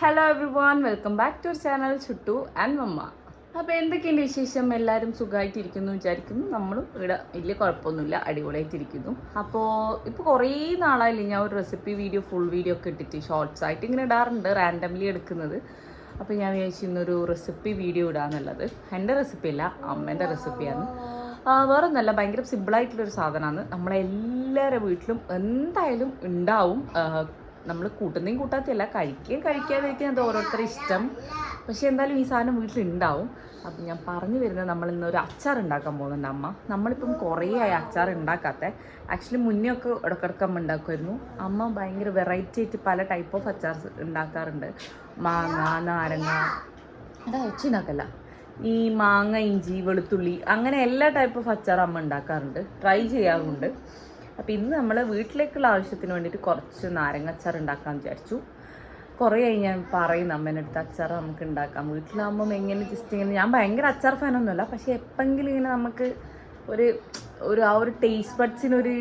Hello everyone, welcome back to our channel Chuttu and Mamma. അപ്പോൾ എന്തൊക്കെയുണ്ട് വിശേഷം? എല്ലാവരും സുഖമായിട്ടിരിക്കുന്നു വിചാരിക്കുന്നു. നമ്മളും ഇവിടെ വലിയ കുഴപ്പമൊന്നുമില്ല, അടിപൊളിയായിട്ടിരിക്കുന്നു. അപ്പോൾ ഇപ്പോൾ കുറേ നാളായില്ലേ ഞാൻ ഒരു റെസിപ്പി വീഡിയോ ഫുൾ വീഡിയോ ഒക്കെ ഇട്ടിട്ട് ഷോർട്സ് ആയിട്ട് ഇങ്ങനെ ഇടാറുണ്ട്, റാൻഡംലി എടുക്കുന്നത്. അപ്പോൾ ഞാൻ വിചാരിച്ചു ഇന്നൊരു റെസിപ്പി വീഡിയോ ഇടാന്നുള്ളത്. എൻ്റെ റെസിപ്പി അല്ല, അമ്മേൻ്റെ റെസിപ്പിയാണ്. വേറെ ഒന്നല്ല, ഭയങ്കര സിമ്പിളായിട്ടുള്ളൊരു സാധനമാണ്. നമ്മളെല്ലാവരുടെ വീട്ടിലും എന്തായാലും ഉണ്ടാവും. നമ്മൾ കൂട്ടുന്നതും കൂട്ടാത്തല്ല, കഴിക്കാതിരിക്കുന്നത് അത് ഓരോരുത്തരുടെ ഇഷ്ടം. പക്ഷേ എന്തായാലും ഈ സാധനം വീട്ടിലുണ്ടാവും. അപ്പം ഞാൻ പറഞ്ഞു വരുന്നത്, നമ്മളിന്നൊരു അച്ചാർ ഉണ്ടാക്കാൻ പോകുന്നുണ്ട് അമ്മ. നമ്മളിപ്പം കുറേ ആയി അച്ചാർ ഉണ്ടാക്കാത്ത. ആക്ച്വലി മുന്നേ ഒക്കെ ഇടയ്ക്കിടയ്ക്ക് അമ്മ ഉണ്ടാക്കുമായിരുന്നു. അമ്മ ഭയങ്കര വെറൈറ്റി ആയിട്ട് പല ടൈപ്പ് ഓഫ് അച്ചാർ ഉണ്ടാക്കാറുണ്ട്. മാങ്ങ, നാരങ്ങ, അതാ വെച്ചുണ്ടാക്കല്ല, ഈ മാങ്ങ, ഇഞ്ചി, വെളുത്തുള്ളി, അങ്ങനെ എല്ലാ ടൈപ്പ് ഓഫ് അച്ചാർ അമ്മ ഉണ്ടാക്കാറുണ്ട്, ട്രൈ ചെയ്യാറുണ്ട്. അപ്പോൾ ഇന്ന് നമ്മൾ വീട്ടിലേക്കുള്ള ആവശ്യത്തിന് വേണ്ടിയിട്ട് കുറച്ച് നാരങ്ങ അച്ചാർ ഉണ്ടാക്കാമെന്ന് വിചാരിച്ചു. കുറേ ആയി ഞാൻ പറയുന്നു അമ്മേൻ്റെ അടുത്ത് അച്ചാർ നമുക്ക് ഉണ്ടാക്കാം. വീട്ടിലാകുമ്പം എങ്ങനെ ജസ്റ്റ് ഇങ്ങനെ, ഞാൻ ഭയങ്കര അച്ചാർ ഫാനൊന്നുമല്ല, പക്ഷേ എപ്പോഴെങ്കിലും ഇങ്ങനെ നമുക്ക് ആ ഒരു ടേസ്റ്റ് ബഡ്സിനൊരു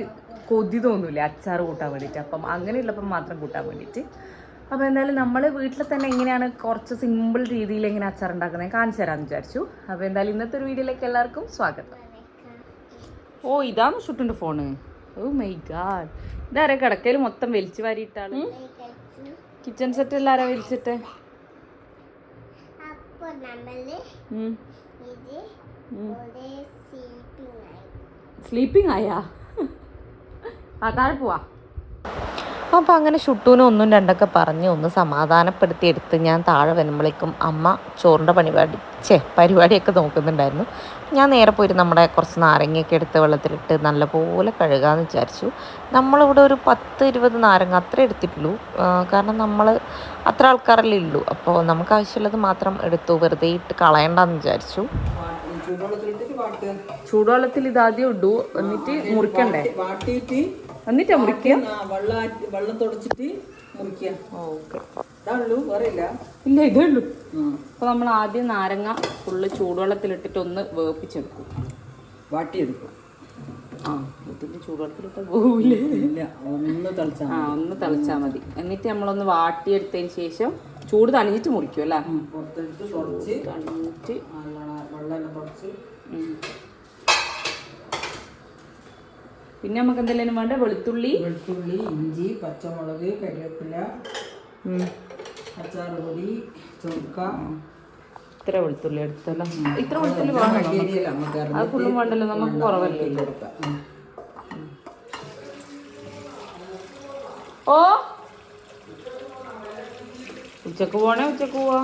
കൊതി തോന്നില്ലേ അച്ചാർ കൂട്ടാൻ വേണ്ടിയിട്ട്. അപ്പം അങ്ങനെയുള്ളപ്പം മാത്രം കൂട്ടാൻ വേണ്ടിയിട്ട്. അപ്പോൾ എന്തായാലും നമ്മൾ വീട്ടിൽ തന്നെ എങ്ങനെയാണ് കുറച്ച് സിമ്പിൾ രീതിയിൽ എങ്ങനെ അച്ചാർ ഉണ്ടാക്കുന്നത് കാണിച്ചു തരാമെന്ന് വിചാരിച്ചു. അപ്പോൾ എന്തായാലും ഇന്നത്തെ ഒരു വീഡിയോയിലേക്ക് എല്ലാവർക്കും സ്വാഗതം. ഓ, ഇതാണ് ഷുട്ടിൻ്റെ ഫോണ്. ഓ മൈ ഗാഡ്, ഇതാരാ കിടക്കയിൽ മൊത്തം വലിച്ചു വാരിയിട്ടാണ്? കിച്ചൺ സെറ്റ് എല്ലാം ആരാ വലിച്ചിട്ട്? സ്ലീപ്പിംഗ് ആയാ? ആ, താഴെ പോവാ. അപ്പോൾ അങ്ങനെ ഷുട്ടൂന് ഒന്നും രണ്ടൊക്കെ പറഞ്ഞ് ഒന്ന് സമാധാനപ്പെടുത്തി എടുത്ത് ഞാൻ താഴെ വരുമ്പോഴേക്കും അമ്മ ചോറിൻ്റെ പരിപാടിയൊക്കെ നോക്കുന്നുണ്ടായിരുന്നു. ഞാൻ നേരെ പോയിട്ട് നമ്മുടെ കുറച്ച് നാരങ്ങയൊക്കെ എടുത്ത് വെള്ളത്തിലിട്ട് നല്ലപോലെ കഴുകാമെന്ന് വിചാരിച്ചു. നമ്മളിവിടെ ഒരു 10-20 നാരങ്ങ അത്രേ എടുത്തിട്ടുള്ളൂ. കാരണം നമ്മൾ അത്ര ആൾക്കാരല്ലേ ഉള്ളൂ. അപ്പോൾ നമുക്ക് ആവശ്യമുള്ളത് മാത്രം എടുത്തു, വെറുതെ ഇട്ട് കളയണ്ടെന്ന് വിചാരിച്ചു. ചൂടുവെള്ളത്തിൽ ഇതാദ്യം ഇടൂ, എന്നിട്ട് മുറിക്കണ്ടേ? എന്നിട്ടാ മുറിക്കുക? വെള്ളം തുടച്ചിട്ട് മുറിക്കുക. ഇല്ല, ഇതേ ഉള്ളൂ. അപ്പൊ നമ്മൾ ആദ്യം നാരങ്ങ ഫുള്ള് ചൂടുവെള്ളത്തിലിട്ടിട്ട് ഒന്ന് വേപ്പിച്ചെടുക്കും, വാട്ടിയെടുക്കും. ആ, ഇതിന്റെ ചൂടുവെള്ളത്തിലിട്ട് പോവില്ലേ? ഒന്ന് തിളച്ചാൽ മതി. എന്നിട്ട് നമ്മളൊന്ന് വാട്ടിയെടുത്തതിന് ശേഷം ചൂട് തണിഞ്ഞിട്ട് മുറിക്കും അല്ലേ? തണിഞ്ഞിട്ട് വെള്ളം തുടച്ച്. പിന്നെ നമുക്ക് എന്തെങ്കിലും വേണ്ട? വെളുത്തുള്ളി, ഇഞ്ചി, പച്ചമുളക്, കരിവേപ്പില, അച്ചാർ പൊടി, ചുക്ക. ഇത്ര വെളുത്തുള്ളി എടുത്തല്ലോ. ഇത്ര വെളുത്തുള്ളി വേണം? അത് ഫുള്ളും വേണ്ടല്ലോ, നമുക്ക് കുറവല്ലേ. ഓ, ഉച്ചക്ക് പോണേ? ഉച്ചക്ക് പോവാ.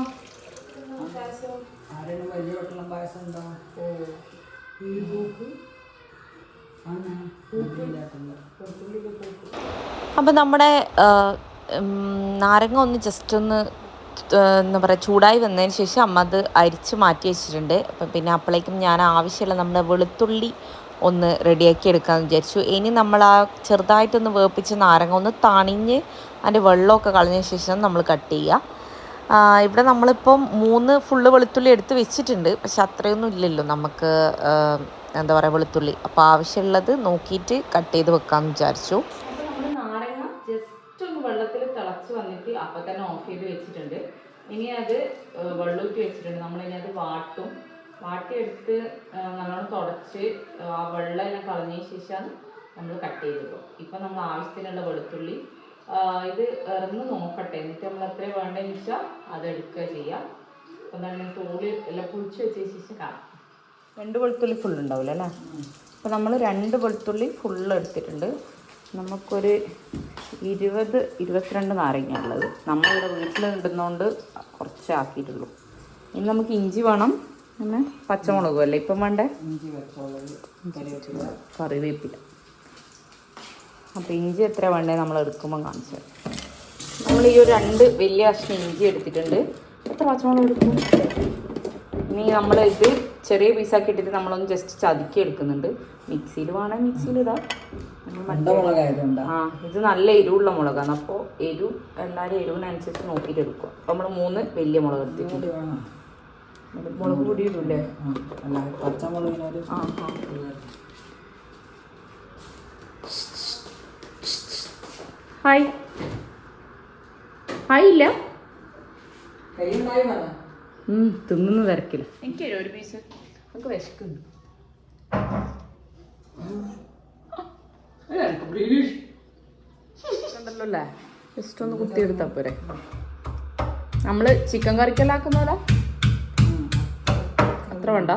ആരെങ്കിലും വലിയ വെള്ളം പായസം ഉണ്ടോ? അപ്പോൾ നമ്മുടെ നാരങ്ങ ഒന്ന് ജസ്റ്റ് ഒന്ന് എന്താ പറയുക ചൂടായി വന്നതിന് ശേഷം അമ്മ അത് അരിച്ച് മാറ്റി വെച്ചിട്ടുണ്ട്. അപ്പം പിന്നെ അപ്പോഴേക്കും ഞാൻ ആവശ്യമുള്ള നമ്മുടെ വെളുത്തുള്ളി ഒന്ന് റെഡിയാക്കി എടുക്കാമെന്ന് വിചാരിച്ചു. ഇനി നമ്മൾ ആ ചെറുതായിട്ടൊന്ന് വേപ്പിച്ച നാരങ്ങ ഒന്ന് തണിഞ്ഞ് അതിൻ്റെ വെള്ളമൊക്കെ കളഞ്ഞ ശേഷം നമ്മൾ കട്ട് ചെയ്യുക. ഇവിടെ നമ്മളിപ്പം 3 ഫുള്ള് വെളുത്തുള്ളി എടുത്ത് വെച്ചിട്ടുണ്ട്, പക്ഷെ അത്രയൊന്നും ഇല്ലല്ലോ നമുക്ക് എന്താ പറയുക വെളുത്തുള്ളി. അപ്പോൾ ആവശ്യമുള്ളത് നോക്കിയിട്ട് കട്ട് ചെയ്ത് വെക്കാമെന്ന് വിചാരിച്ചു. അപ്പോൾ നമ്മൾ നാരങ്ങ ജസ്റ്റ് ഒന്ന് വെള്ളത്തിൽ തിളച്ച് വന്നിട്ട് അപ്പം തന്നെ ഓഫ് ചെയ്ത് വെച്ചിട്ടുണ്ട്. ഇനി അത് വെള്ളൂറ്റി വെച്ചിട്ടുണ്ട്. നമ്മളിനി അത് വാട്ടിയെടുത്ത് നല്ലോണം തുടച്ച് ആ വെള്ളം എല്ലാം കളഞ്ഞതിന് ശേഷമാണ് നമ്മൾ കട്ട് ചെയ്തത്. ഇപ്പം നമ്മൾ ആവശ്യത്തിനുള്ള വെളുത്തുള്ളി ഇത് ഇറന്ന് നോക്കട്ടെ, എന്നിട്ട് നമ്മൾ എത്ര വേണ്ടതെന്ന് വെച്ചാൽ അതെടുക്കുക ചെയ്യാം. അപ്പം തന്നെ തോല് എല്ലാം പൊളിച്ച് വെച്ചതിന് ശേഷം കാണാം. 2 വെളുത്തുള്ളി ഫുൾ ഉണ്ടാവില്ല അല്ലേ? അപ്പോൾ നമ്മൾ 2 വെളുത്തുള്ളി ഫുള്ള് എടുത്തിട്ടുണ്ട്. നമുക്കൊരു 20-22 നാരങ്ങ ഉള്ളത്. നമ്മളിവിടെ വീട്ടിലിടുന്നതുകൊണ്ട് കുറച്ച് ആക്കിയിട്ടുള്ളൂ. ഇനി നമുക്ക് ഇഞ്ചി വേണം, പിന്നെ പച്ചമുളകും അല്ലേ ഇപ്പം വേണ്ടേ? ഇഞ്ചി, പച്ചമുളക്, കറിവേപ്പില. അപ്പോൾ ഇഞ്ചി എത്ര വേണ്ടത് നമ്മൾ എടുക്കുമ്പോൾ കാണിച്ചു. നമ്മൾ ഈ ഒരു 2 വലിയ കഷ്ണം ഇഞ്ചി എടുത്തിട്ടുണ്ട്. എത്ര പച്ചമുളക് എടുക്കും? ഇനി നമ്മൾ ഇത് ചെറിയ പീസാക്കി ഇട്ടിട്ട് നമ്മളൊന്ന് ജസ്റ്റ് ചതുക്കി എടുക്കുന്നുണ്ട്. മിക്സിയിൽ വേണമെങ്കിൽ മിക്സിയിൽ ഇടാം. ഇത് നല്ല എരിവുള്ള മുളകാണ്. അപ്പോൾ എല്ലാവരും എരിവിനനുസരിച്ച് നോക്കിയിട്ട് എടുക്കുക. അപ്പോൾ നമ്മൾ 3 വലിയ മുളക് എടുത്തിട്ടുണ്ട്. മുളക് പൊടി ഇടൂല്ലേ? പച്ചമുളക്. ഹായ് ഇല്ല. കയ്യുണ്ടായി പറ. തിന്നുന്ന തിരക്കില്ല. എനിക്ക് ഒരു പീസ് നമുക്ക് വിശക്കുന്നു. ഉണ്ടല്ലോ അല്ലേ, ജസ്റ്റ് ഒന്ന് കുത്തിയെടുത്താ പോരെ. നമ്മള് ചിക്കൻ കറിക്കെല്ലാം ആക്കുന്നോലാ അത്ര വേണ്ട.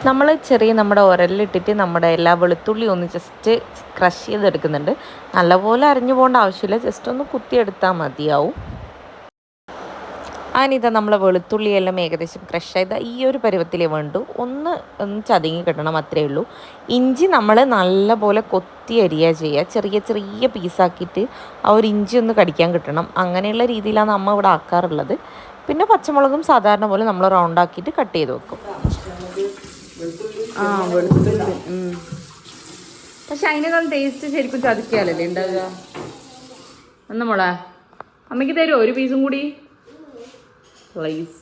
നമ്മൾ നമ്മുടെ ഉരലിട്ടിട്ട് നമ്മുടെ എല്ലാ വെളുത്തുള്ളി ഒന്ന് ജസ്റ്റ് ക്രഷ് ചെയ്തെടുക്കുന്നുണ്ട്. നല്ലപോലെ അരിഞ്ഞു പോകേണ്ട ആവശ്യമില്ല, ജസ്റ്റ് ഒന്ന് കുത്തിയെടുത്താൽ മതിയാവും. അതിനിതാ നമ്മളെ വെളുത്തുള്ളിയെല്ലാം ഏകദേശം ക്രഷ് ചെയ്ത ഈ ഒരു പരുവത്തിലേ വേണ്ടു. ഒന്ന് ചതുങ്ങി കിട്ടണം, അത്രയേ ഉള്ളൂ. ഇഞ്ചി നമ്മൾ നല്ലപോലെ കൊത്തി അരിയുക ചെയ്യുക, ചെറിയ ചെറിയ പീസാക്കിയിട്ട് ആ ഒരു ഇഞ്ചി ഒന്ന് കടിക്കാൻ കിട്ടണം. അങ്ങനെയുള്ള രീതിയിലാണ് അമ്മ ഇവിടെ ആക്കാറുള്ളത്. പിന്നെ പച്ചമുളകും സാധാരണ പോലെ നമ്മൾ റൗണ്ടാക്കിയിട്ട് കട്ട് ചെയ്ത് വെക്കും. വെളുത്തുള്ളി പക്ഷെ അതിനേക്കാൾ ടേസ്റ്റ് ശരിക്കും ചതുക്കിയാലല്ലേ ഉണ്ടാവുക. എന്നാ മോളെ അമ്മയ്ക്ക് തരുമോ ഒരു പീസും കൂടി പ്ലീസ്?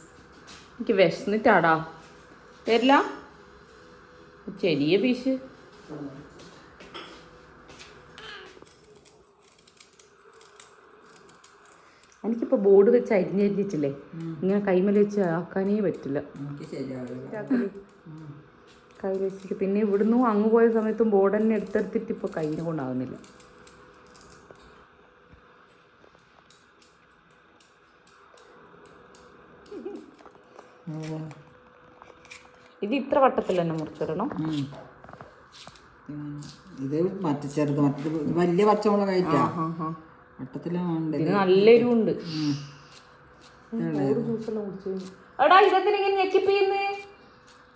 എനിക്ക് വിശന്നിട്ടാടാ. തരില്ല ചെറിയ പീസ്. എനിക്കിപ്പോൾ ബോർഡ് വെച്ച് അരിഞ്ഞരിഞ്ഞിട്ടില്ലേ, ഇങ്ങനെ കൈമല വെച്ച് ആക്കാനേ പറ്റില്ല. കയ്യിൽ വെച്ചിട്ട് പിന്നെ ഇവിടുന്ന് അങ്ങ് പോയ സമയത്തും ബോർഡ് തന്നെ എടുത്തെടുത്തിട്ട് ഇപ്പോൾ കയ്യിനെ കൊണ്ടാവുന്നില്ല. ഇത് ഇത്ര വട്ടത്തിൽ തന്നെ മുറിച്ചിടണം. ഇത് മറ്റേ ചെറുത്, മറ്റേ വലിയ പച്ചമുളക് കഴിക്കാം. വട്ടത്തിലാണ്. ഇത് നല്ല എരിവുണ്ട്. ജ്യൂസെല്ലാം കുടിച്ചു. എടാ ഇതെന്തിനാ ഇങ്ങനെ ഞെക്കിപ്പിന്ന്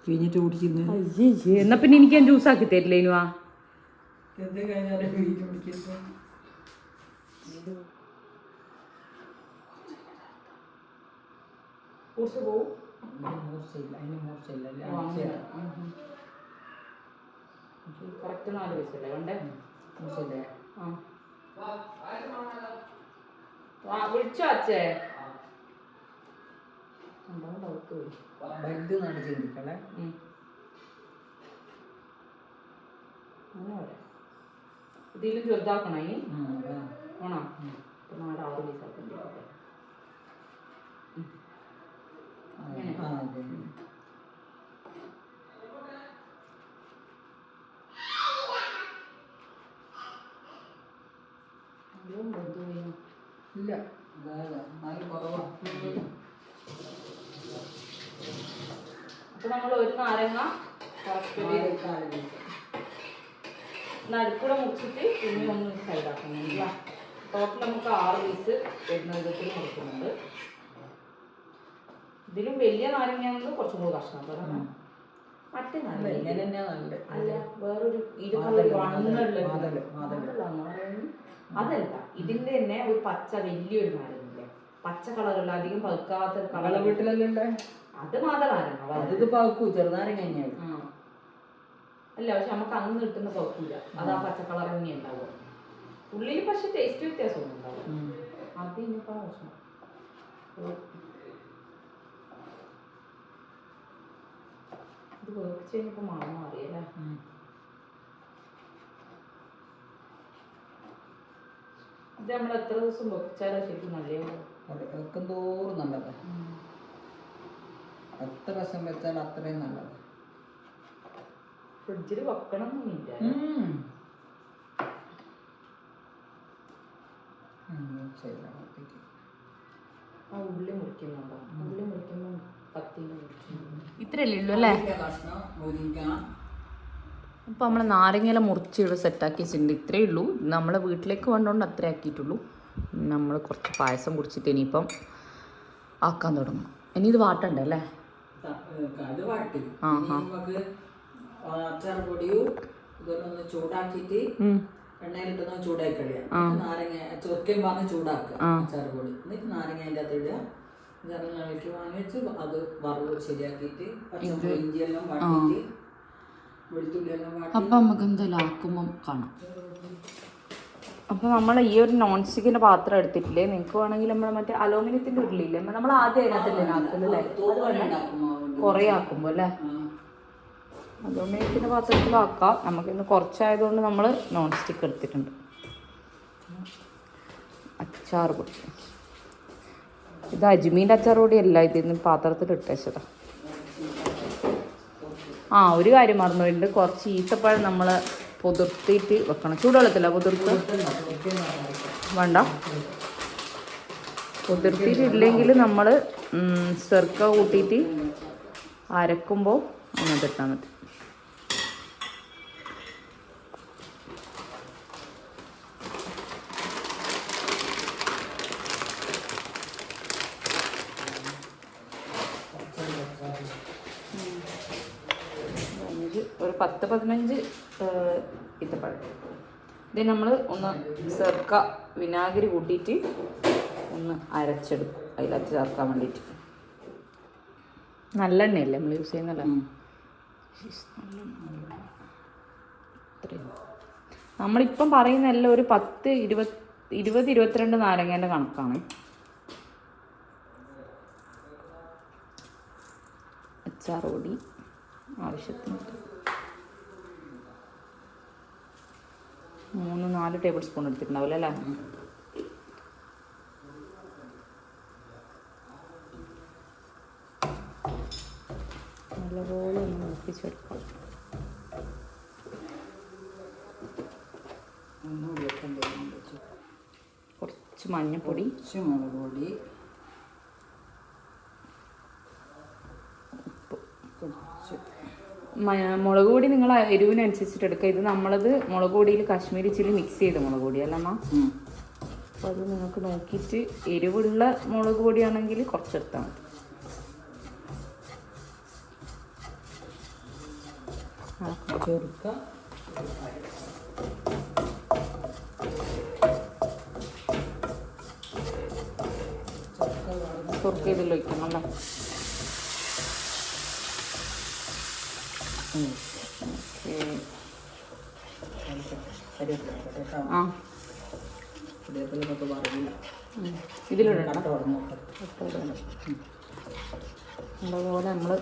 പിഴിഞ്ഞിട്ട് കുടിക്കുന്നു. അയ്യേ, എന്നാ പിന്നെ എനിക്ക് ഞാൻ ജ്യൂസ് ആക്കി തരില്ലേ ഇനുവാ? കറക്റ്റ് 4 വയസ്സല്ലേ വേണ്ടേ? വിളിച്ചോ അച്ഛേ? ഇതിലും ചെറുതാക്കണ ആണോ? അപ്പൊ 4-6 പീസാക്കണ്ടേ? ഇല്ല, കുറവാണ്. അപ്പൊ നമ്മൾ ഒരു നാരങ്ങ നടുക്കൂടെ മുറിച്ചിട്ട് പിന്നെ ഒന്ന് സൈഡാക്കുന്നുണ്ട്. ടോട്ടൽ നമുക്ക് 6 പീസ് വരുന്ന വിധത്തിൽ മുറിക്കുന്നുണ്ട്. ഇതിലും വലിയ നാരങ്ങയാണെങ്കിൽ കുറച്ചും കൂടി കഷ്ണം പറയാം. മറ്റേ നാരങ്ങ അല്ല, വേറൊരു അതല്ല, ഇതിന്റെ തന്നെ ഒരു പച്ച വലിയൊരു നാരങ്ങയില്ലേ, പച്ച കളറുള്ള അധികം പഴുക്കാത്ത കളർ വീട്ടിലല്ലേ. അത് മാതള നാരങ്ങ. അത് പഴുക്കൂ, ചെറുനാരങ്ങ തന്നെയാണ്. അല്ല, പക്ഷെ നമുക്ക് അന്ന് കിട്ടുന്ന പഴുക്കൂല. അത് ആ പച്ച കളർ തന്നെ ഉണ്ടാവും. ഉള്ളിൽ പക്ഷെ ടേസ്റ്റ് വ്യത്യാസമൊന്നും ഉണ്ടാവും. അത് ഇനിയിപ്പോ പ്രശ്നം. ഇത് വേവിച്ച് കഴിഞ്ഞപ്പോ മണം മാറിയല്ലേ. ഇത് നമ്മൾ എത്ര ദിവസം വെച്ചാലോ ശരിക്കും നല്ലതാണ്. വെക്കും തോറും നല്ലത്. എത്ര ദിവസം വെച്ചാൽ അത്രയും നല്ലത്. ഫ്രിഡ്ജിൽ വെക്കണം എന്നില്ല. ആ ഉള്ളി മുറിക്കുന്നുണ്ടോ? ഉള്ളി മുറിക്കുമ്പോ ഇത്രയല്ലേ ഉള്ളൂ അല്ലേ? അപ്പൊ നമ്മള് നാരങ്ങയില മുറിച്ച് ഇവിടെ സെറ്റാക്കി വെച്ചിട്ടുണ്ട്. ഇത്രയേ ഉള്ളൂ. നമ്മളെ വീട്ടിലേക്ക് വേണ്ടോണ്ട് അത്രേ ആക്കിയിട്ടുള്ളൂ. നമ്മൾ കുറച്ച് പായസം കുടിച്ചിട്ട് ഇനിയിപ്പം ആക്കാൻ തുടങ്ങും. ഇനി ഇത് വാട്ടണ്ടേ അല്ലേ? അച്ചാർ പൊടിയും ഇതൊന്ന് ചൂടാക്കിയിട്ട് എണ്ണയിലിട്ടൊന്ന് ചൂടാക്കി കളയാം. നാരങ്ങ ചൊക്കയും പറഞ്ഞ് ചൂടാക്കുക അച്ചാർ പൊടി. എന്നിട്ട് നാരങ്ങ അതിൻ്റെ അകത്ത് ഇടുക. ജനലിലേക്ക് വാങ്ങി വെച്ച് അത് വറവ് ശരിയാക്കിയിട്ട് പച്ചമുളക് ഇഞ്ചിയെല്ലാം വാട്ടിയിട്ട് വെളുത്തുള്ളിയെല്ലാം വാട്ടി. അപ്പം നമുക്ക് എന്തായാലും ആക്കുമ്പം കാണാം. അപ്പോൾ നമ്മൾ ഈ ഒരു നോൺ സ്റ്റിക്കിൻ്റെ പാത്രം എടുത്തിട്ടില്ലേ, നിങ്ങൾക്ക് വേണമെങ്കിൽ നമ്മൾ മറ്റേ അലൂമിനിയത്തിൻ്റെ ഉരുളിയില്ലേ, നമ്മൾ ആദ്യം അതിനകത്തല്ലേ ആക്കുമല്ലോ അല്ലേ? കുറേ ആക്കുമ്പോൾ അല്ലേ? അതുകൊണ്ട് പിന്നെ പാത്രത്തിലാക്കാം. നമുക്കിന്ന് കുറച്ചായതുകൊണ്ട് നമ്മൾ നോൺ സ്റ്റിക്ക് എടുത്തിട്ടുണ്ട്. അച്ചാർ പൊടി, ഇത് അജ്മീൻ്റെ അച്ചാർ പൊടിയല്ല, ഇതിന്ന് പാത്രത്തിൽ ഇട്ടേച്ചതാ. ഒരു കാര്യം മറന്നുപോയിട്ടുണ്ട്, കുറച്ച് ഈത്തപ്പഴം നമ്മൾ പുതിർത്തിയിട്ട് വെക്കണം. ചൂടുവെള്ളത്തില്ല പുതിർത്ത് വേണ്ട. പുതിർത്തിയിട്ടില്ലെങ്കിൽ നമ്മൾ സെർക്ക കൂട്ടിയിട്ട് അരക്കുമ്പോൾ അങ്ങനത്തെ ഇട്ടാൽ മതി. ഒരു 10-15 ഈത്തപ്പഴം. ഇത് നമ്മൾ ഒന്ന് സെർക്ക വിനാഗിരി കൂട്ടിയിട്ട് ഒന്ന് അരച്ചെടുക്കും അതിലകത്ത് ചേർക്കാൻ വേണ്ടിയിട്ട്. നല്ലെണ്ണയല്ലേ നമ്മൾ യൂസ് ചെയ്യുന്നല്ലേ. നമ്മളിപ്പം പറയുന്നതല്ല, ഒരു 10-20-22 നാരങ്ങേൻ്റെ കണക്കാണ്. അച്ചാർ പൊടി ആവശ്യത്തിന് 3-4 ടേബിൾ സ്പൂൺ എടുത്തിട്ടുണ്ടാവില്ല അല്ലേ. നല്ലപോലെ ഒന്ന് ഒപ്പിച്ചെടുക്കാം. കുറച്ച് മഞ്ഞൾപ്പൊടി, മുളക് പൊടി, മുളക് പൊടി നിങ്ങൾ എരിവിനനുസരിച്ചിട്ട് എടുക്കുക. ഇത് നമ്മളത് മുളക് പൊടിയിൽ കാശ്മീരി ചില്ലി മിക്സ് ചെയ്ത മുളക് പൊടി അല്ലമ്മ. അപ്പോൾ അത് നിങ്ങൾക്ക് നോക്കിയിട്ട് എരിവുള്ള മുളക് പൊടിയാണെങ്കിൽ കുറച്ചെടുത്താൽ മതി. ചെറുക്ക സുർക്ക ഇതിൽ വയ്ക്കണം അല്ലേ. ഇതിലിടണം. അതുപോലെ നമ്മൾ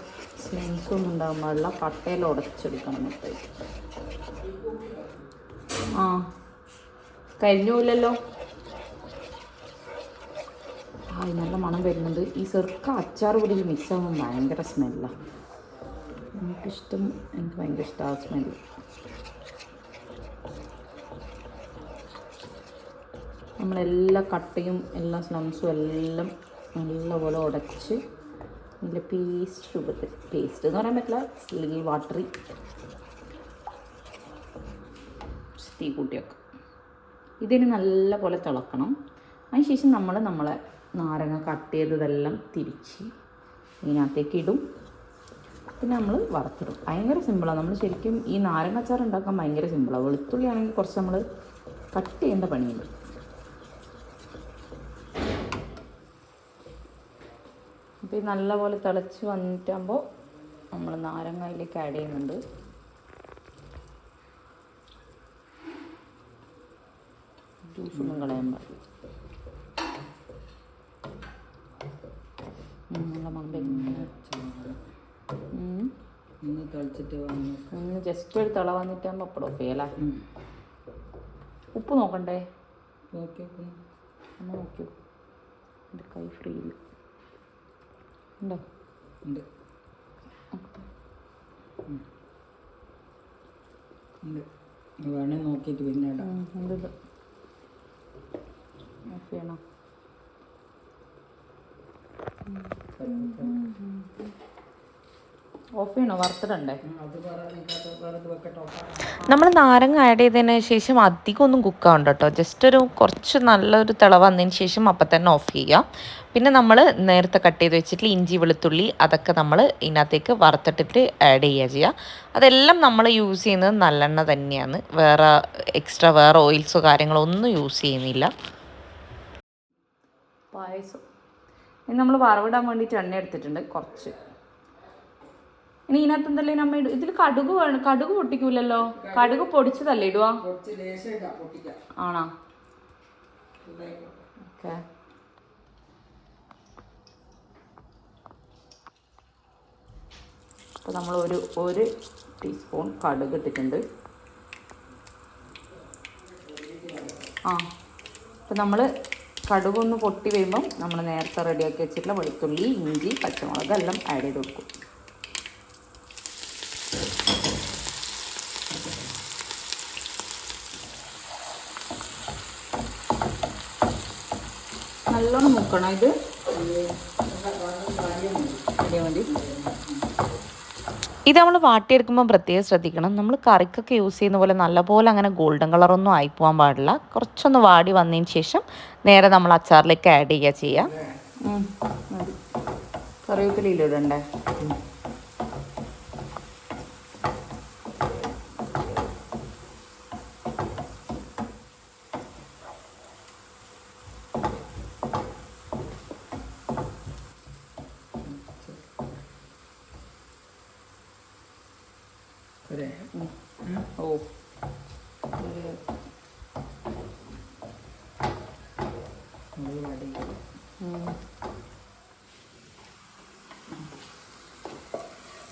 സ്മെൽസ് ഒന്നും ഉണ്ടാകാൻ പാടില്ല. പട്ടയിൽ ഉടച്ചെടുക്കണം മൊത്തമായിട്ട്. കരിഞ്ഞു പോലല്ലോ. നല്ല മണം വരുന്നുണ്ട്. ഈ സെർക്ക അച്ചാർ പൊടിയിൽ മിക്സ് ആകുമ്പോൾ ഭയങ്കര സ്മെല്ലാണ്. എനിക്ക് ഭയങ്കര ഇഷ്ടമാണ് സ്മെല്ല്. നമ്മളെല്ലാ കട്ടയും എല്ലാ സ്ലംസും എല്ലാം നല്ലപോലെ ഉടച്ച് നല്ല പേസ്റ്റ് രൂപത്തിൽ, പേസ്റ്റ് എന്ന് പറയാൻ പറ്റില്ല, അല്ലെങ്കിൽ വാട്ടറി തീ കൂട്ടി വെക്കാം. ഇതിന് നല്ല പോലെ തിളക്കണം. അതിനുശേഷം നമ്മളെ നാരങ്ങ കട്ട് ചെയ്തതെല്ലാം തിരിച്ച് ഇതിനകത്തേക്ക് ഇടും. പിന്നെ നമ്മൾ വറുത്തിടും. ഭയങ്കര സിമ്പിളാണ്. നമ്മൾ ശരിക്കും ഈ നാരങ്ങ അച്ചാർ ഉണ്ടാക്കാൻ ഭയങ്കര സിമ്പിളാണ്. വെളുത്തുള്ളി ആണെങ്കിൽ കുറച്ച് നമ്മൾ കട്ട് ചെയ്യേണ്ട പണിയുണ്ട്. അപ്പോൾ ഇത് നല്ലപോലെ തിളച്ച് വന്നിട്ടാകുമ്പോൾ നമ്മൾ നാരങ്ങ അതിലേക്ക് ആഡ് ചെയ്യുന്നുണ്ട്. ജ്യൂസൊന്നും കളയാൻ പാടില്ല. നല്ല മമ്പ ഒന്ന് ജസ്റ്റ് ഒരു തിള വന്നിട്ടാകുമ്പോൾ അപ്പടോ ഫേല. ഉപ്പ് നോക്കണ്ടേ? അമ്മ നോക്കിയോ? എൻ്റെ കൈ ഫ്രീയിൽ ഉണ്ടോ? വേണേ നോക്കിയിട്ട് പിന്നെ എന്തത് ഓഫ് ചെയ്യണോ? ഓഫ് ചെയ്യണോ? വറുത്തിടണ്ടേ? നമ്മൾ നാരങ്ങ ആഡ് ചെയ്തതിന് ശേഷം അധികം ഒന്നും കുക്കാവണ്ട കേട്ടോ. ജസ്റ്റ് ഒരു കുറച്ച് നല്ലൊരു തിള വന്നതിന് ശേഷം അപ്പം തന്നെ ഓഫ് ചെയ്യുക. പിന്നെ നമ്മൾ നേരത്തെ കട്ട് ചെയ്ത് വെച്ചിട്ട് ഇഞ്ചി വെളുത്തുള്ളി അതൊക്കെ നമ്മൾ ഇതിനകത്തേക്ക് വറുത്തിട്ടിട്ട് ആഡ് ചെയ്യുക. അതെല്ലാം നമ്മൾ യൂസ് ചെയ്യുന്നത് നല്ലെണ്ണ തന്നെയാണ്. വേറെ എക്സ്ട്രാ വേറെ ഓയിൽസോ കാര്യങ്ങളോ ഒന്നും യൂസ് ചെയ്യുന്നില്ല. പായസം ഇനി നമ്മൾ വറവിടാൻ വേണ്ടിയിട്ട് എണ്ണ എടുത്തിട്ടുണ്ട് കുറച്ച്. ഇനി ഇതിനകത്ത് എന്തല്ലേ നമ്മ ഇതിൽ കടുക് പൊട്ടിക്കൂലല്ലോ? കടുക് പൊടിച്ചതല്ലേ ഇടുക? ആണോ? ഓക്കെ. അപ്പോൾ നമ്മൾ ഒരു ടീസ്പൂൺ കടുക് ഇട്ടിട്ടുണ്ട്. അപ്പം നമ്മൾ കടുകൊന്ന് പൊട്ടി വരുമ്പം നമ്മൾ നേരത്തെ റെഡിയാക്കി വെച്ചിട്ടുള്ള വെളുത്തുള്ളി, ഇഞ്ചി, പച്ചമുളക് എല്ലാം ആഡ് ചെയ്ത് കൊടുക്കും. നല്ലോണം മുക്കണം. ഇത് മതി. ഇത് നമ്മൾ വാട്ടിയെടുക്കുമ്പോൾ പ്രത്യേകം ശ്രദ്ധിക്കണം. നമ്മൾ കറിക്കൊക്കെ യൂസ് ചെയ്യുന്ന പോലെ നല്ലപോലെ അങ്ങനെ ഗോൾഡൻ കളറൊന്നും ആയി പോകാൻ പാടില്ല. കുറച്ചൊന്ന് വാടി വന്നതിന് ശേഷം നേരെ നമ്മൾ അച്ചാറിലേക്ക് ആഡ് ചെയ്യുക. കറിവേപ്പിലയിലിടണ്ടേ? ഓ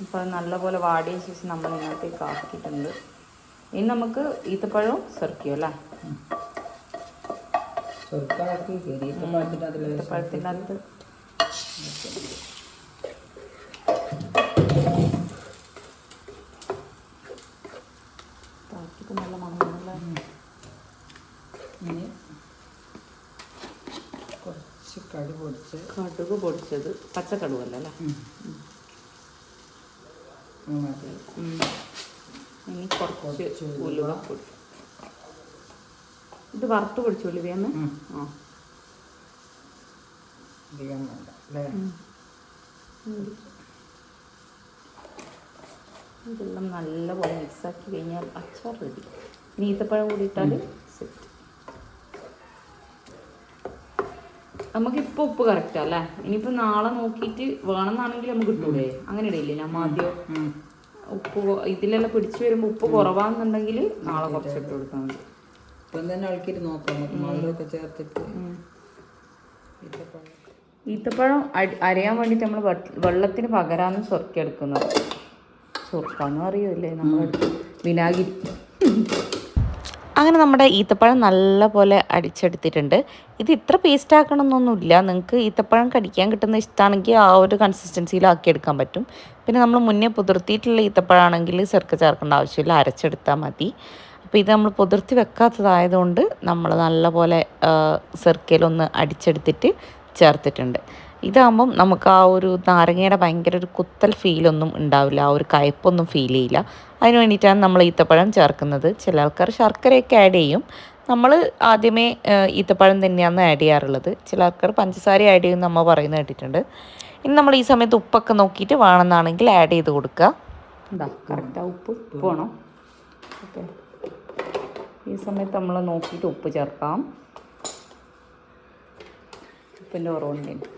അപ്പോൾ നല്ലപോലെ വാടിയ ശേഷം നമ്മൾ ഇതിനകത്തേക്ക് ആക്കിയിട്ടുണ്ട്. ഇനി നമുക്ക് ഈത്തപ്പഴവും സെർക്കിയോ അല്ലേ? ഈത്തപ്പഴത്തിൻ്റെ അകത്ത് നല്ല മണമുള്ള കുറച്ച് കടുക് പൊടിച്ചത്, പച്ചക്കടുവല്ല അല്ലേ? ഇനി കുറച്ച് ഉലുവ പൊടി. ഇത് വറുത്ത് പൊടിച്ചു ഉലുവയെന്ന്. ഇതെല്ലാം നല്ലപോലെ മിക്സാക്കി കഴിഞ്ഞാൽ അച്ചാർ റെഡി. ഇനി ഈത്തപ്പഴം കൂടി ഇട്ടാൽ സെറ്റ്. നമുക്കിപ്പോൾ ഉപ്പ് കറക്റ്റാ അല്ലേ? ഇനിയിപ്പോൾ നാളെ നോക്കിയിട്ട് വേണമെന്നാണെങ്കിൽ നമുക്ക് ഇട്ടൂടെ? അങ്ങനെ ഇടയില്ലേ? നമ്മൾ ആദ്യം ഉപ്പ് ഇതിലെല്ലാം പിടിച്ചു വരുമ്പോൾ ഉപ്പ് കുറവാണെന്നുണ്ടെങ്കിൽ നാളെ കുറച്ച് ഇട്ട് കൊടുത്താൽ മതി. ഇപ്പം തന്നെ ആൾക്കാർ നോക്കാം, വെള്ളമൊക്കെ ചേർത്തിട്ട്. ഈത്തപ്പഴം അരയാൻ വേണ്ടിയിട്ട് നമ്മൾ വെള്ളത്തിന് പകരാണ് സുർക്കെടുക്കുന്നത്. സുർക്കാന്ന് അറിയില്ലേ നമ്മളെടുത്ത്? വിനാഗിരി. അങ്ങനെ നമ്മുടെ ഈത്തപ്പഴം നല്ല പോലെ അടിച്ചെടുത്തിട്ടുണ്ട്. ഇത് ഇത്ര പേസ്റ്റ് ആക്കണമെന്നൊന്നുമില്ല. നിങ്ങൾക്ക് ഈത്തപ്പഴം കടിക്കാൻ കിട്ടുന്ന ഇഷ്ടമാണെങ്കിൽ ആ ഒരു കൺസിസ്റ്റൻസിയിലാക്കി എടുക്കാൻ പറ്റും. പിന്നെ നമ്മൾ മുന്നേ പുതിർത്തിയിട്ടുള്ള ഈത്തപ്പഴമാണെങ്കിൽ ചെറുക്ക ചേർക്കേണ്ട ആവശ്യമില്ല, അരച്ചെടുത്താൽ മതി. അപ്പോൾ ഇത് നമ്മൾ പുതിർത്തി വെക്കാത്തതായതുകൊണ്ട് നമ്മൾ നല്ലപോലെ ചെറുക്കയിലൊന്ന് അടിച്ചെടുത്തിട്ട് ചേർത്തിട്ടുണ്ട്. ഇതാകുമ്പം നമുക്ക് ആ ഒരു നാരങ്ങയുടെ ഭയങ്കര ഒരു കുത്തൽ ഫീലൊന്നും ഉണ്ടാവില്ല, ആ ഒരു കയ്പ്പൊന്നും ഫീൽ ചെയ്യില്ല. അതിന് വേണ്ടിയിട്ടാണ് നമ്മൾ ഈത്തപ്പഴം ചേർക്കുന്നത്. ചില ആൾക്കാർ ശർക്കരയൊക്കെ ആഡ് ചെയ്യും. നമ്മൾ ആദ്യമേ ഈത്തപ്പഴം തന്നെയാണ് ആഡ് ചെയ്യാറുള്ളത്. ചില ആൾക്കാർ പഞ്ചസാര ആഡ് ചെയ്യും നമ്മൾ പറയുന്നത് കേട്ടിട്ടുണ്ട്. ഇനി നമ്മൾ ഈ സമയത്ത് ഉപ്പൊക്കെ നോക്കിയിട്ട് വേണമെന്നാണെങ്കിൽ ആഡ് ചെയ്ത് കൊടുക്കുക. എന്താ കറക്റ്റാ? ഉപ്പ് വേണോ? ഓക്കെ, ഈ സമയത്ത് നമ്മൾ നോക്കിയിട്ട് ഉപ്പ് ചേർക്കാം. ഉപ്പിൻ്റെ കുറവുണ്ടെങ്കിൽ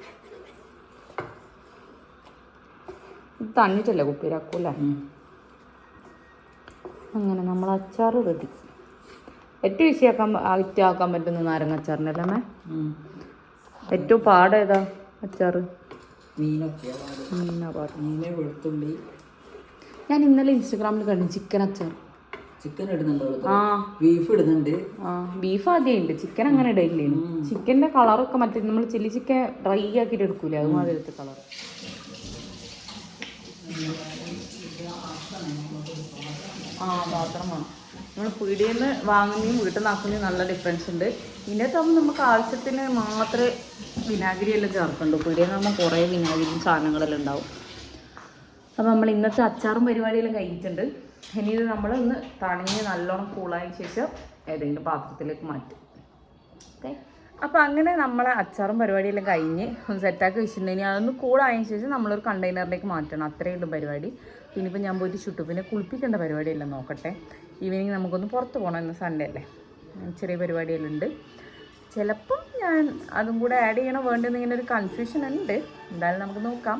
ഇത് തണ്ണിട്ടല്ലേ കുപ്പിയിലാക്കൂല്ലേ? അങ്ങനെ നമ്മൾ അച്ചാർ റെഡി. ഏറ്റവും ഈസി ആക്കാൻ പറ്റുന്ന നാരങ്ങ അച്ചാറിൻ്റെ അല്ലേ? ഏറ്റവും പാടേതാ അച്ചാർ? വെളുത്തുള്ളി. ഞാൻ ഇന്നലെ ഇൻസ്റ്റഗ്രാമിൽ കണ്ടു ചിക്കൻ അച്ചാർ. ചിക്കൻ ഇടുന്നുണ്ടോ? ആ, ബീഫ് ഇടുന്നുണ്ട്. ബീഫ് ആദ്യം ഉണ്ട്, ചിക്കൻ അങ്ങനെ ഇടയില്ലേ? ചിക്കൻ്റെ കളറൊക്കെ മറ്റേ നമ്മൾ ചില്ലി ചിക്കൻ ഡ്രൈ ആക്കിയിട്ട് എടുക്കൂലേ, അതുമാതിരത്തെ കളർ. പാത്രം വേണം. നമ്മൾ പീടികയിൽ നിന്ന് വാങ്ങുന്നതും വീട്ടിൽ നിന്ന് ആക്കുന്നതും നല്ല ഡിഫറൻസ് ഉണ്ട്. ഇതിൻ്റെ അകത്താകുമ്പോൾ നമുക്ക് ആവശ്യത്തിന് മാത്രമേ വിനാഗിരി എല്ലാം ചേർക്കുള്ളൂ. പീടികയിൽ നിന്നാകുമ്പോൾ കുറേ വിനാഗിരിയും സാധനങ്ങളെല്ലാം ഉണ്ടാവും. അപ്പോൾ നമ്മൾ ഇന്നത്തെ അച്ചാറും പരിപാടിയെല്ലാം കഴിഞ്ഞിട്ടുണ്ട്. ഇനി ഇത് നമ്മളൊന്ന് തണിഞ്ഞ് നല്ലോണം കൂളായ ശേഷം ഏതെങ്കിലും പാത്രത്തിലേക്ക് മാറ്റും. ഓക്കെ, അപ്പോൾ അങ്ങനെ നമ്മളെ അച്ചാറും പരിപാടിയെല്ലാം കഴിഞ്ഞ് ഒന്ന് സെറ്റാക്കി വെച്ചിട്ടുണ്ടെങ്കിൽ അതൊന്ന് കൂളായതിനു ശേഷം നമ്മളൊരു കണ്ടെയ്നറിലേക്ക് മാറ്റണം. അത്രയേ ഉള്ളൂ പരിപാടി. ഇനിയിപ്പോൾ ഞാൻ പോയിട്ട് ചുട്ടു. പിന്നെ കുളിപ്പിക്കേണ്ട പരിപാടിയെല്ലാം നോക്കട്ടെ. ഈവനിങ് നമുക്കൊന്ന് പുറത്ത് പോകണം, ഇന്ന് സൺഡേ അല്ലേ. ചെറിയ പരിപാടിയെല്ലാം ഉണ്ട്. ചിലപ്പം ഞാൻ അതും കൂടെ ആഡ് ചെയ്യണോ വേണ്ടെന്ന് ഇങ്ങനെ ഒരു കൺഫ്യൂഷൻ ഉണ്ട്. എന്തായാലും നമുക്ക് നോക്കാം.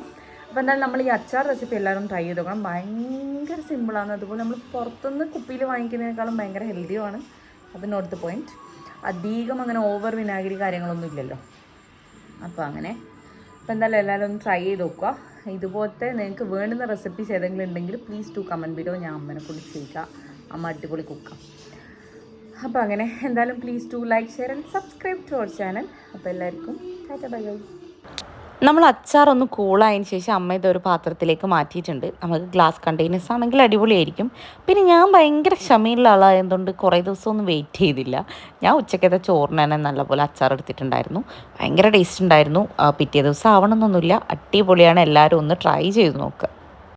അപ്പോൾ എന്തായാലും നമ്മൾ ഈ അച്ചാർ റെസിപ്പി എല്ലാവരും ട്രൈ ചെയ്ത് നോക്കണം. ഭയങ്കര സിമ്പിളാണ്. അതുപോലെ നമ്മൾ പുറത്തുനിന്ന് കുപ്പിയിൽ വാങ്ങിക്കുന്നതിനേക്കാളും ഭയങ്കര ഹെൽത്തിയുമാണ്. അത് നോട്ട് ദ പോയിൻറ്റ്. അധികം അങ്ങനെ ഓവർ വിനാഗിരി കാര്യങ്ങളൊന്നും ഇല്ലല്ലോ. അപ്പോൾ അങ്ങനെ അപ്പോൾ എന്തായാലും എല്ലാവരും ഒന്ന് ട്രൈ ചെയ്ത് നോക്കുക. ഇതുപോലത്തെ നിങ്ങൾക്ക് വേണ്ടുന്ന റെസിപ്പീസ് ഏതെങ്കിലും ഉണ്ടെങ്കിൽ പ്ലീസ് ടു കമൻറ്റ് ബിലോ. ഞാൻ അമ്മനെ കൂടി ചോദിക്കാം. അമ്മ അടിപൊളി കുക്കാം. അപ്പോൾ അങ്ങനെ എന്തായാലും please to like share and subscribe to our channel. അപ്പോൾ എല്ലാവർക്കും ടാറ്റ ബൈ ബൈ. നമ്മൾ അച്ചാറൊന്ന് കൂളായതിന് ശേഷം അമ്മ ഇതൊരു പാത്രത്തിലേക്ക് മാറ്റിയിട്ടുണ്ട്. നമുക്ക് ഗ്ലാസ് കണ്ടെയ്നേഴ്സ് ആണെങ്കിൽ അടിപൊളിയായിരിക്കും. പിന്നെ ഞാൻ ഭയങ്കര ക്ഷമയുള്ള ആളായതുകൊണ്ട് കുറേ ദിവസമൊന്നും വെയിറ്റ് ചെയ്തില്ല. ഞാൻ ഉച്ചക്കത്തെ ചോറിന് തന്നെ നല്ലപോലെ അച്ചാർ എടുത്തിട്ടുണ്ടായിരുന്നു. ഭയങ്കര ടേസ്റ്റ് ഉണ്ടായിരുന്നു. പിറ്റേ ദിവസം ആവണമെന്നൊന്നുമില്ല, അടിപൊളിയാണ്. എല്ലാവരും ഒന്ന് ട്രൈ ചെയ്ത് നോക്കുക.